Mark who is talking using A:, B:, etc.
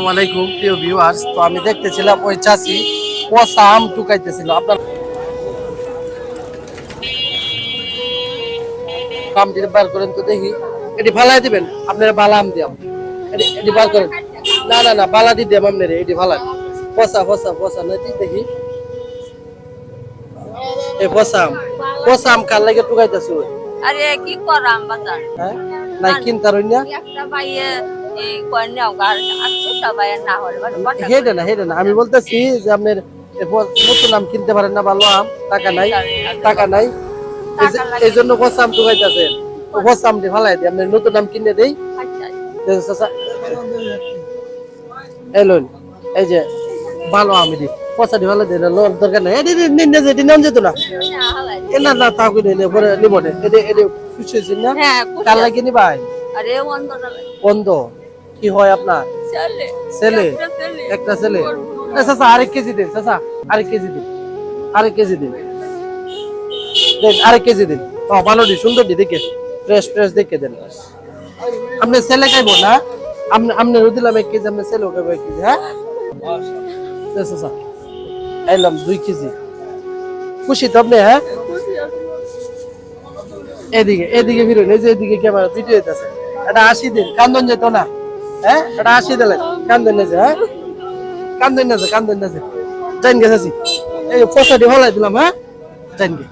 A: আসসালামাইকুম প্রিয় ভিউয়ার্স, তো আমি দেখতেছিলাম ওই চাচি পচা আম টুকাইতেছিল। আপনার আমটি বার করেন তো দেখি, এটি ফালাই দিবেন। আপনারা বালা আম দিয়াম, এটি বার করেন। না না না, বালা দি দিয়াম আপনারা, এটি ফালাই। পচা পচা পচা না দেখি, এই পচা আম কার লাগে টুকাইতেছো?
B: আরে কি করাম বাজার
A: হ্যাঁ নাই কিনতার না,
B: একটা বাইয়ে এই কন্যাও গার আসছে সবাই না হলে
A: হেডে না আমি বলতেছি যে আপনার নতুন আম কিনতে পারেন না, ভালো আম, টাকা নাই, টাকা নাই, এই জন্য পচা আম টুকাইতেছেন। পচা আমটি ফালাই দিই, আপনার নতুন আম কিনে দেই। এলোন এই যে ভালো আম, এটি পচাটি ভালো দিন দরকার নাই, এটি নিন যেটি নাম যেত না, এ না না তা করে পরে নিব না। এটি এটি খুশি হয়েছেন না? কার লাগে নিবাই?
B: আরে
A: বন্ধ কি হয় আপনার? ছেলে, একটা ছেলে। চাচা আরেক কেজি দিন, চাচা আরেক কেজি দিন, আরেক কেজি দিন, দেন আরেক কেজি দিন। ও ভালো দি, সুন্দর দি, দেখে ফ্রেশ ফ্রেশ দেখে দেন। আপনি ছেলে খাইবো না? আপনি দিলাম 1 কেজি, আপনি ছেলেও খাইবো 1 কেজি। হ্যাঁ চাচা এলাম 2 কেজি। খুশি তো আপনি? হ্যাঁ এদিকে এদিকে ফিরুন, এই যে এদিকে ক্যামেরা ভিডিও হইতাছে। এটা 80 দিন, কান্দন যেত না? হ্যাঁ এটা 80 দিলে কান্দন না যে, হ্যাঁ কান্দন না যে, কান্দন না যে, জান গেছি এই পয়সাটি হলাই দিলাম। হ্যাঁ জান গে।